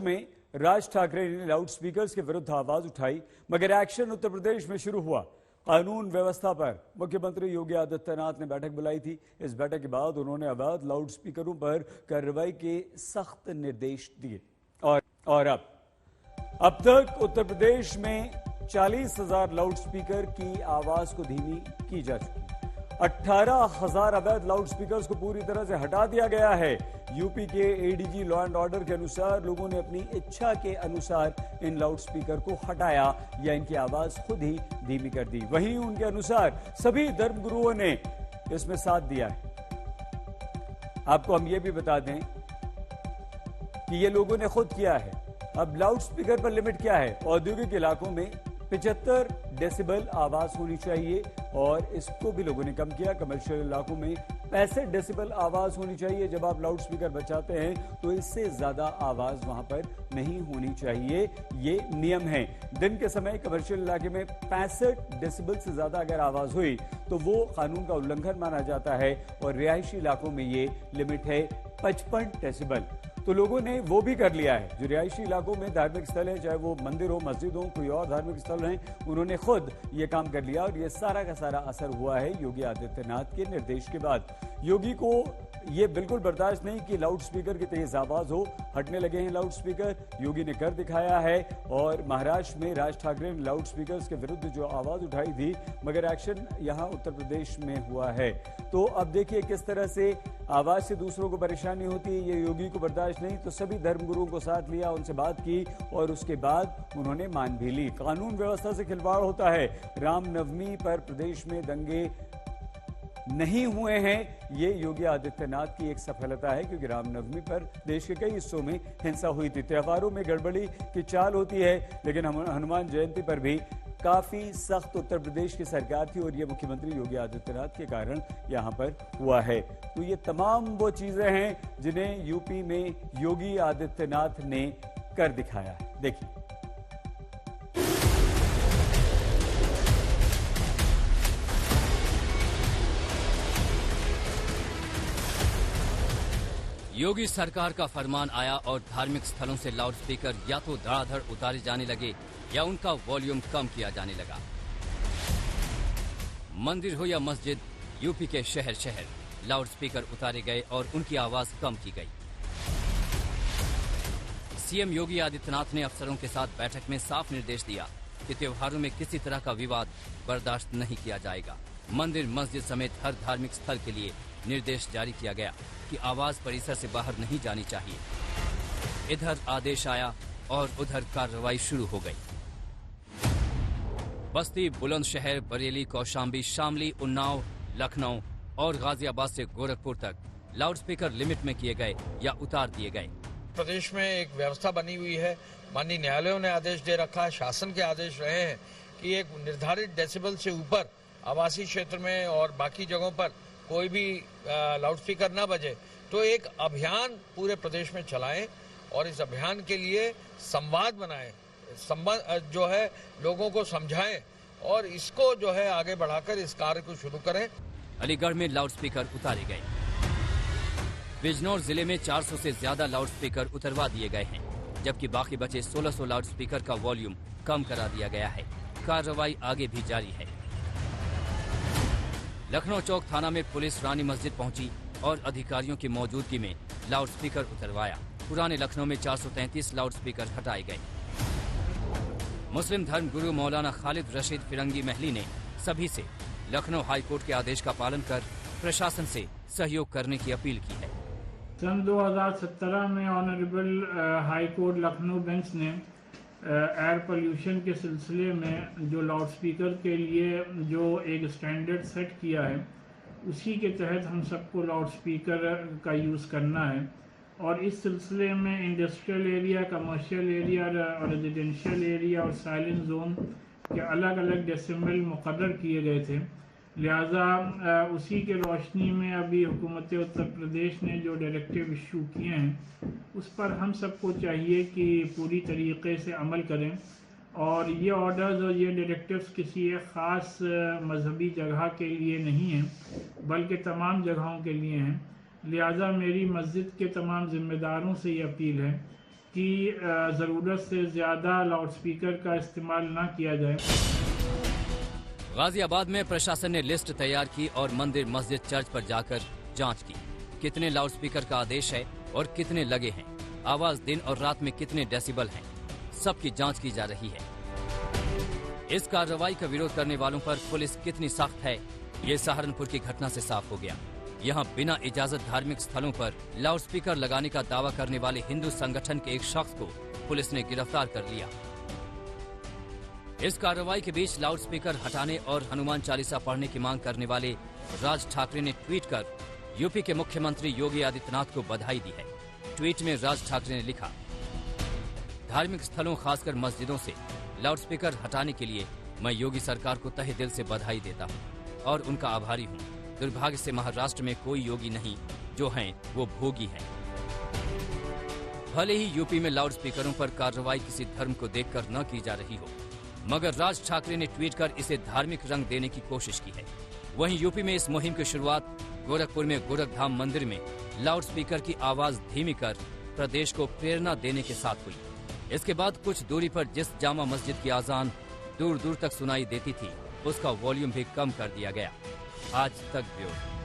में राज ठाकरे ने loud speakers के विरुद्ध आवाज उठाई, मगर एक्शन उत्तर प्रदेश में शुरू हुआ। कानून व्यवस्था पर मुख्यमंत्री योगी आदित्यनाथ ने बैठक बुलाई थी। इस बैठक के बाद उन्होंने अवैध लाउड स्पीकरों पर कार्रवाई के सख्त निर्देश दिए। और अब तक उत्तर प्रदेश में 40,000 लाउड स्पीकर की आवाज को धीमी की जा चुकी है। 18,000 अवैध लाउड स्पीकर्स को पूरी तरह से हटा दिया गया है। यूपी के एडीजी लॉ एंड ऑर्डर के अनुसार लोगों ने अपनी इच्छा के अनुसार इन लाउड स्पीकर को हटाया या इनकी आवाज खुद ही धीमी कर दी। वहीं उनके अनुसार सभी धर्मगुरुओं ने इसमें साथ दिया है। आपको हम ये भी बता दें कि ये लोगों ने खुद किया है। अब लाउड स्पीकर पर लिमिट क्या है? औद्योगिक इलाकों में 75 डेसिबल आवाज होनी चाहिए और इसको भी लोगों ने कम किया। कमर्शियल इलाकों में 65 डेसिबल आवाज होनी चाहिए। जब आप लाउड स्पीकर बचाते हैं तो इससे ज्यादा आवाज वहां पर नहीं होनी चाहिए, ये नियम है। दिन के समय कमर्शियल इलाके में 65 डेसिबल से ज्यादा अगर आवाज हुई तो वो कानून का उल्लंघन माना जाता है और रिहायशी इलाकों में ये लिमिट है 55 डेसिबल। तो लोगों ने वो भी कर लिया है। जो रिहायशी इलाकों में धार्मिक स्थल है, चाहे वो मंदिर हो, मस्जिद हो, कोई और धार्मिक स्थल हैं, उन्होंने खुद ये काम कर लिया और ये सारा का सारा असर हुआ है योगी आदित्यनाथ के निर्देश के बाद। योगी को ये बिल्कुल बर्दाश्त नहीं कि लाउड स्पीकर की तेज आवाज हो। हटने लगे हैं लाउड स्पीकर, योगी ने कर दिखाया है। और महाराष्ट्र में राज ठाकरे ने लाउड स्पीकर्स के विरुद्ध जो आवाज उठाई थी, मगर एक्शन यहां उत्तर प्रदेश में हुआ है। तो अब देखिए किस तरह से आवाज से दूसरों को परेशानी होती है। ये योगी को बर्दाश्त नहीं, तो सभी धर्मगुरुओं को साथ लिया, उनसे बात की और उसके बाद उन्होंने मान भी ली। कानून व्यवस्था से खिलवाड़ होता है। रामनवमी पर प्रदेश में दंगे नहीं हुए हैं, ये योगी आदित्यनाथ की एक सफलता है, क्योंकि रामनवमी पर देश के कई हिस्सों में हिंसा हुई थी। त्योहारों में गड़बड़ी की चाल होती है, लेकिन हनुमान जयंती पर भी काफी सख्त उत्तर प्रदेश की सरकार थी और ये मुख्यमंत्री योगी आदित्यनाथ के कारण यहां पर हुआ है। तो ये तमाम वो चीजें हैं जिन्हें यूपी में योगी आदित्यनाथ ने कर दिखाया है। देखिए, योगी सरकार का फरमान आया और धार्मिक स्थलों से लाउड स्पीकर या तो धड़ाधड़ उतारे जाने लगे या उनका वॉल्यूम कम किया जाने लगा। मंदिर हो या मस्जिद, यूपी के शहर शहर लाउड स्पीकर उतारे गए और उनकी आवाज कम की गई। सीएम योगी आदित्यनाथ ने अफसरों के साथ बैठक में साफ निर्देश दिया कि त्योहारों में किसी तरह का विवाद बर्दाश्त नहीं किया जाएगा। मंदिर, मस्जिद समेत हर धार्मिक स्थल के लिए निर्देश जारी किया गया कि आवाज परिसर से बाहर नहीं जानी चाहिए। इधर आदेश आया और उधर कार्रवाई शुरू हो गई। बस्ती, बुलंदशहर, बरेली, कौशाम्बी, शामली, उन्नाव, लखनऊ और गाजियाबाद से गोरखपुर तक लाउड स्पीकर लिमिट में किए गए या उतार दिए गए। प्रदेश में एक व्यवस्था बनी हुई है। माननीय न्यायालयों ने आदेश दे रखा है, शासन के आदेश रहे हैं कि एक निर्धारित डेसिबल से ऊपर आवासीय क्षेत्र में और बाकी जगहों पर कोई भी लाउड स्पीकर ना बजे। तो एक अभियान पूरे प्रदेश में चलाएं और इस अभियान के लिए संवाद बनाएं, जो है लोगों को समझाएं और इसको जो है आगे बढ़ाकर इस कार्य को शुरू करें। अलीगढ़ में लाउड स्पीकर उतारे गए। बिजनौर जिले में 400 से ज्यादा लाउड स्पीकर उतरवा दिए गए हैं, जबकि बाकी बचे 1600 लाउड स्पीकर का वॉल्यूम कम करा दिया गया है। कार्रवाई आगे भी जारी है। लखनऊ चौक थाना में पुलिस रानी मस्जिद पहुंची और अधिकारियों की मौजूदगी में लाउड स्पीकर उतरवाया। पुराने लखनऊ में 433 लाउड स्पीकर हटाए गए। मुस्लिम धर्म गुरु मौलाना खालिद रशीद फिरंगी महली ने सभी से लखनऊ हाईकोर्ट के आदेश का पालन कर प्रशासन से सहयोग करने की अपील की है। सन 2017 में ऑनरेबल हाईकोर्ट लखनऊ बेंच ने एयर पोल्यूशन के सिलसिले में जो लाउड स्पीकर के लिए जो एक स्टैंडर्ड सेट किया है, उसी के तहत हम सबको लाउड स्पीकर का यूज़ करना है। और इस सिलसिले में इंडस्ट्रियल एरिया, कमर्शियल एरिया और रेजिडेंशियल एरिया और साइलेंट जोन के अलग अलग डेसिबल मुकर्रर किए गए थे। लिहाजा उसी के रोशनी में अभी हुकूमत उत्तर प्रदेश ने जो डायरेक्टिव इशू किए हैं, उस पर हम सबको चाहिए कि पूरी तरीके से अमल करें। और ये ऑर्डर्स और ये डायरेक्टिव्स किसी एक ख़ास मजहबी जगह के लिए नहीं हैं, बल्कि तमाम जगहों के लिए हैं। लिहाजा मेरी मस्जिद के तमाम ज़िम्मेदारों से ये अपील है कि ज़रूरत से ज़्यादा लाउडस्पीकर का इस्तेमाल ना किया जाए। गाजियाबाद में प्रशासन ने लिस्ट तैयार की और मंदिर, मस्जिद, चर्च पर जाकर जांच की। कितने लाउडस्पीकर का आदेश है और कितने लगे हैं, आवाज दिन और रात में कितने डेसिबल हैं, सबकी जांच की जा रही है। इस कार्रवाई का विरोध करने वालों पर पुलिस कितनी सख्त है, ये सहारनपुर की घटना से साफ हो गया। यहाँ बिना इजाजत धार्मिक स्थलों पर लाउडस्पीकर लगाने का दावा करने वाले हिंदू संगठन के एक शख्स को पुलिस ने गिरफ्तार कर लिया। इस कार्रवाई के बीच लाउडस्पीकर हटाने और हनुमान चालीसा पढ़ने की मांग करने वाले राज ठाकरे ने ट्वीट कर यूपी के मुख्यमंत्री योगी आदित्यनाथ को बधाई दी है। ट्वीट में राज ठाकरे ने लिखा, धार्मिक स्थलों खासकर मस्जिदों से लाउडस्पीकर हटाने के लिए मैं योगी सरकार को तहे दिल से बधाई देता हूं और उनका आभारी हूं। दुर्भाग्य से महाराष्ट्र में कोई योगी नहीं, जो हैं वो भोगी हैं। भले ही यूपी में लाउडस्पीकरों पर कार्रवाई किसी धर्म को देखकर न की जा रही हो, मगर राज ठाकरे ने ट्वीट कर इसे धार्मिक रंग देने की कोशिश की है। वहीं यूपी में इस मुहिम की शुरुआत गोरखपुर में गोरखधाम मंदिर में लाउडस्पीकर की आवाज धीमी कर प्रदेश को प्रेरणा देने के साथ हुई। इसके बाद कुछ दूरी पर जिस जामा मस्जिद की आजान दूर दूर तक सुनाई देती थी, उसका वॉल्यूम भी कम कर दिया गया। आज तक ब्यूरो।